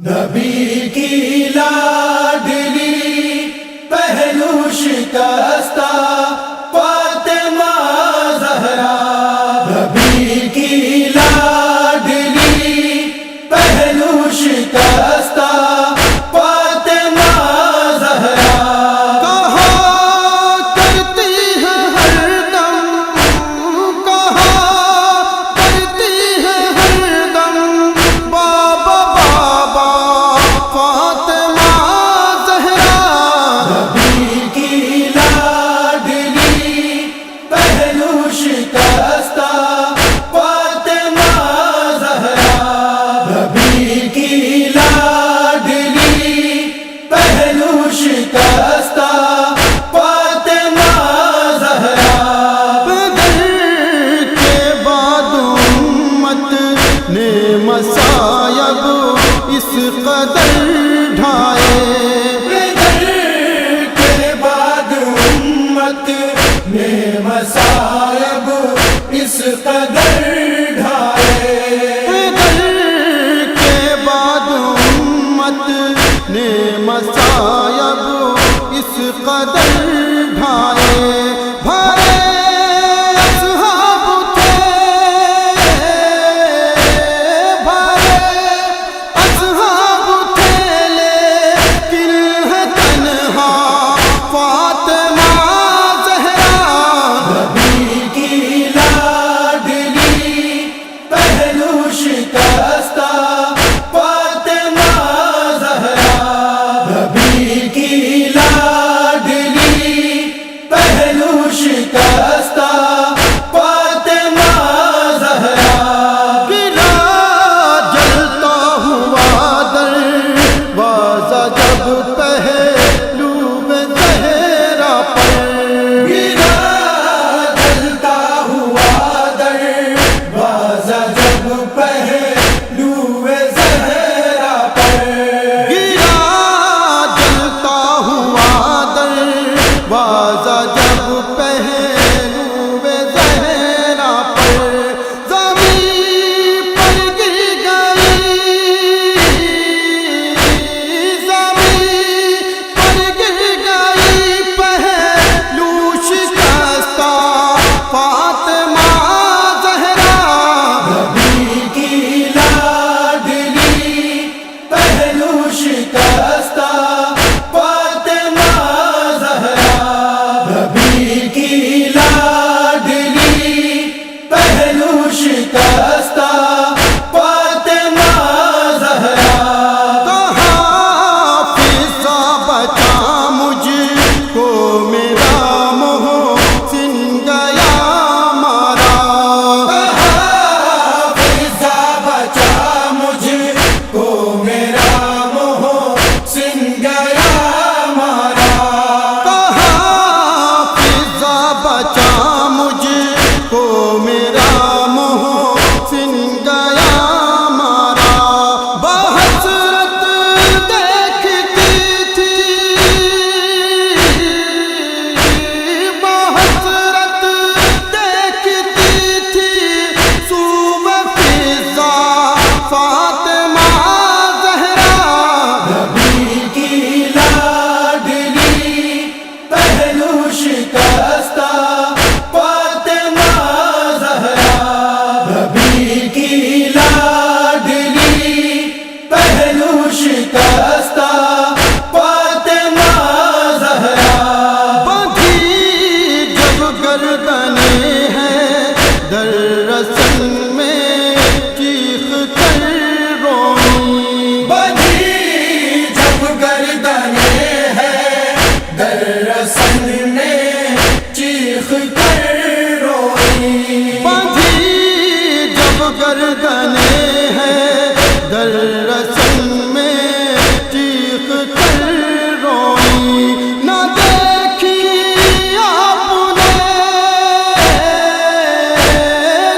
نبی کی لاڈلی پہلو شکستہ فاطمہ زہرا، نبی کی لاڈلی پہلو شکستہ فاطمہ زہرا، کہا کرتی ہے ہر دم، کہا کرتی ہے ہر دم بابا بابا فاطمہ زہرا، نبی کی لاڈلی پہلو شکستہ فاطمہ زہرا، نبی کی لاڈلی پہلو شکستہ فاطمہ زہرا، بدر کے بعد امت نے مصائب اس قدر ڈھائے، بدر کے بعد امت نے مصائب اس قدر ڈھائے، بدر کے بعد امت نے مصائب اس قدر ڈھائے، بھرے اصحاب تھے، بھرے اصحاب تھے، لیکن ہے تنہا فاطمہ زہرا، نبی کی لاڈلی پہلو شکستہ فاطمہ زہرا، نبی کی لاڈلی پہلو شکستہ فاطمہ زہرا، گلا جلتا ہوا دروازہ جب پہلو میں زہرا پر، گرا جلتا ہوا دروازہ جب پہلو زہرا پر، گلا جلتا ہوا دروازہ جب پہلو زہرا پر، زمین پر گر گئی، زمین پر گر گئی پہلو شکستہ فاطمہ زہرا، نبی کی لاڈلی پہلو شکستہ فاطمہ زہرا، نبی کی لاڈلی پہلو شکستہ فاطمہ زہرا، کہا فضا بچا مجھ کو میرا محسن گیا مارا، فضا بچا مجھ کو میرا محسن گیا مارا، کہا فضا بچا مجھ کو میرا محسن گیا مارا، بحسرت دیکھتی تھی، بحسرت دیکھتی تھی صوبہ فضا فاطمہ زہرا، نبی کی لاڈلی پہلو شکستہ فاطمہ زہرا، نبی کی لاڈلی پہلو شکستہ فاطمہ زہرا، بندھی جب گردنیں ہیں در رسن میں چیخ کر روئی، بدھی جب گردنیں ہیں در رسن میں چیخ کر روئی، بندھی جب گردنیں ہیں در رسن میں چیخ کر روئی، نہ دیکھی آپ نے،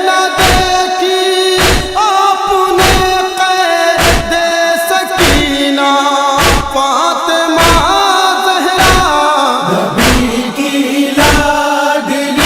نہ دیکھی آپ نے قید سکینہ فاطمہ زہرا، نبی کی لاڈلی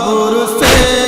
قبر سے